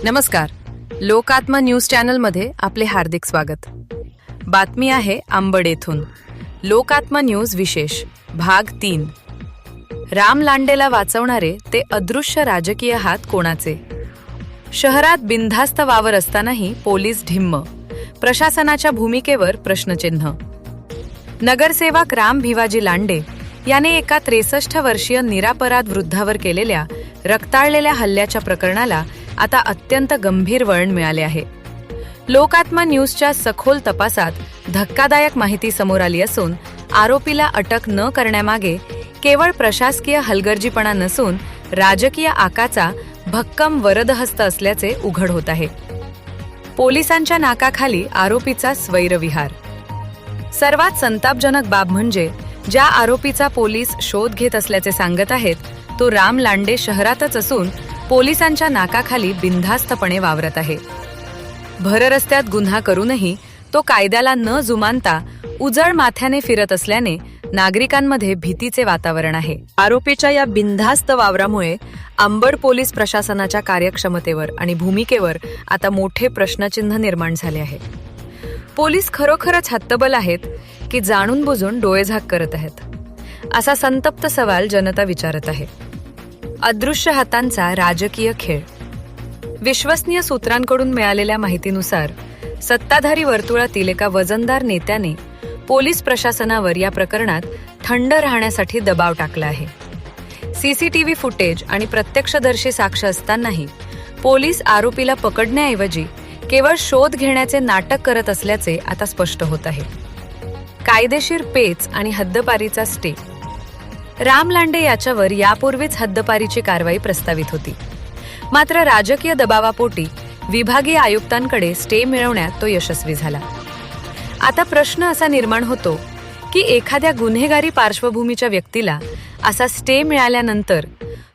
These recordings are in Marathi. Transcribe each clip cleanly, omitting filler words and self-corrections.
नमस्कार. लोकात्मा न्यूज चॅनलमध्ये आपले हार्दिक स्वागत. बातमी आहे अंबड येथून. लोकात्मा न्यूज विशेष भाग 3. राम लांडेला वाचवणारे ते अदृश्य राजकीय हात कोणाचे? शहरात बिनधास्त वावर असतानाही पोलीस ढिम्म. प्रशासनाच्या भूमिकेवर प्रश्नचिन्ह. नगरसेवक राम भिवाजी लांडे याने एका 63 वर्षीय निरापराध वृद्धावर केलेल्या रक्ताळलेल्या हल्ल्याच्या प्रकरणाला आता अत्यंत गंभीर वळण मिळाले आहे. लोकात्मा न्यूजच्या सखोल तपासात धक्कादायक माहिती समोर आली असून आरोपीला अटक न करण्यामागे केवळ प्रशासकीय हलगर्जीपणा नसून राजकीय आकाचा भक्कम वरदहस्त असल्याचे उघड होत आहे. पोलिसांच्या नाकाखाली आरोपीचा स्वैरविहार. सर्वात संतापजनक बाब म्हणजे ज्या आरोपीचा पोलीस शोध घेत असल्याचे सांगत आहेत तो राम लांडे शहरातच असून पोलिसांच्या नाकाखाली बिनधास्तपणे वावरत आहे. भर रस्त्यात गुन्हा करूनही तो कायद्याला न जुमानता उजळ माथ्याने फिरत असल्याने नागरिकांमध्ये भीतीचे वातावरण आहे. आरोपीच्या या बिनधास्त वावरामुळे अंबड पोलीस प्रशासनाच्या कार्यक्षमतेवर आणि भूमिकेवर आता मोठे प्रश्नचिन्ह निर्माण झाले आहे. पोलीस खरोखरच हतबल आहेत की जाणून बुजून डोळेझाक करत आहेत, असा संतप्त सवाल जनता विचारत आहे. अदृश्य हातांचा राजकीय खेळ. विश्वसनीय सूत्रांकडून मिळालेल्या माहितीनुसार सत्ताधारी वर्तुळातील एका वजनदार नेत्याने पोलीस प्रशासनावर या प्रकरणात थंड राहण्यासाठी दबाव टाकला आहे. सीसीटीव्ही फुटेज आणि प्रत्यक्षदर्शी साक्ष असतानाही पोलीस आरोपीला पकडण्याऐवजी केवळ शोध घेण्याचे नाटक करत असल्याचे आता स्पष्ट होत आहे. कायदेशीर पेच आणि हद्दपारीचा स्टे. राम लांडे याच्यावर यापूर्वीच हद्दपारीची कारवाई प्रस्तावित होती, मात्र राजकीय दबावापोटी विभागीय आयुक्तांकडे स्टे मिळवण्यात तो यशस्वी झाला. आता प्रश्न असा निर्माण होतो की एखाद्या गुन्हेगारी पार्श्वभूमीच्या व्यक्तीला असा स्टे मिळाल्यानंतर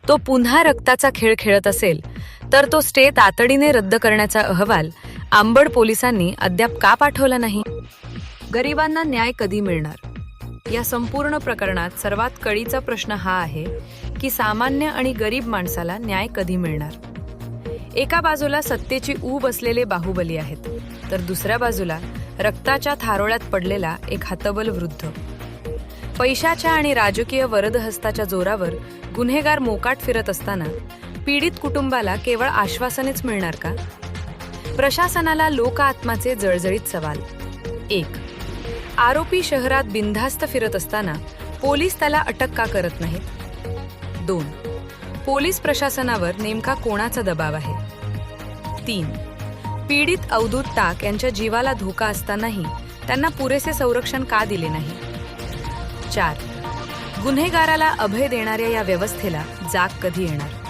तो पुन्हा रक्ताचा खेळ खेळत असेल तर तो स्टे तातडीने रद्द करण्याचा अहवाल अंबड पोलिसांनी अद्याप का पाठवला नाही? गरिबांना न्याय कधी मिळणार? या संपूर्ण प्रकरणात सर्वात कळीचा प्रश्न हा आहे की सामान्य आणि गरीब माणसाला न्याय कधी मिळणार? एका बाजूला सत्तेची ऊब असलेले बाहुबली आहेत, तर दुसऱ्या बाजूला रक्ताच्या थारोळ्यात पडलेला एक हतबल वृद्ध. पैशाच्या आणि राजकीय वरदहस्ताच्या जोरावर गुन्हेगार मोकाट फिरत असताना पीडित कुटुंबाला केवळ आश्वासनेच मिळणार का? प्रशासनाला लोकात्माचे जळजळीत सवाल. 1. आरोपी शहरात बिनधास्त फिरत असताना पोलीस त्याला अटक का करत नाहीत? 2. पोलीस प्रशासनावर नेमका कोणाचा दबाव आहे? 3. पीडित अवधूत टाक यांच्या जीवाला धोका असतानाही त्यांना पुरेसे संरक्षण का दिले नाही? 4. गुन्हेगाराला अभय देणाऱ्या या व्यवस्थेला जाग कधी येणार?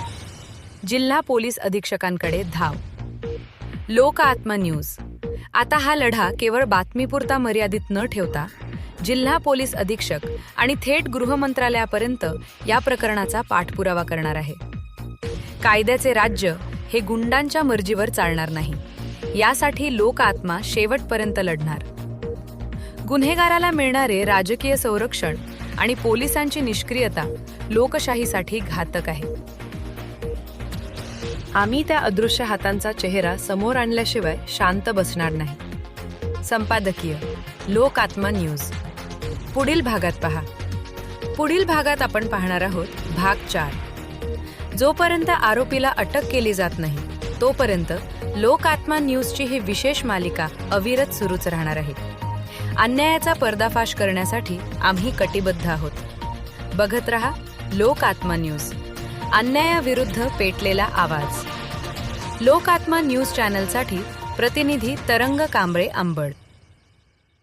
जिल्हा पोलीस अधीक्षकांकडे धाव. लोकात्मा न्यूज. आता हा लढा केवळ बातमीपुरता मर्यादित न ठेवता जिल्हा पोलीस अधीक्षक आणि थेट गृहमंत्रालयापर्यंत या प्रकरणाचा पाठपुरावा करणार आहे. कायद्याचे राज्य हे गुंडांच्या मर्जीवर चालणार नाही, यासाठी लोकात्मा शेवटपर्यंत लढणार. गुन्हेगाराला मिळणारे राजकीय संरक्षण आणि पोलिसांची निष्क्रियता लोकशाहीसाठी घातक आहे. आम्ही त्या अदृश्य हातांचा चेहरा समोर आणल्याशिवाय शांत बसणार नाही. संपादकीय लोकात्मा न्यूज. पुढील भागात पहा. पुढील भागात आपण पाहणार आहोत भाग 4. जोपर्यंत आरोपीला अटक केली जात नाही तोपर्यंत लोकात्मा न्यूजची ही विशेष मालिका अविरत सुरूच राहणार आहे. अन्यायाचा पर्दाफाश करण्यासाठी आम्ही कटिबद्ध आहोत. बघत रहा लोकात्मा न्यूज. अन्यायाविरुद्ध पेटलेला आवाज. लोकात्मा न्यूज चॅनलसाठी प्रतिनिधी तरंग कांबळे, अंबड.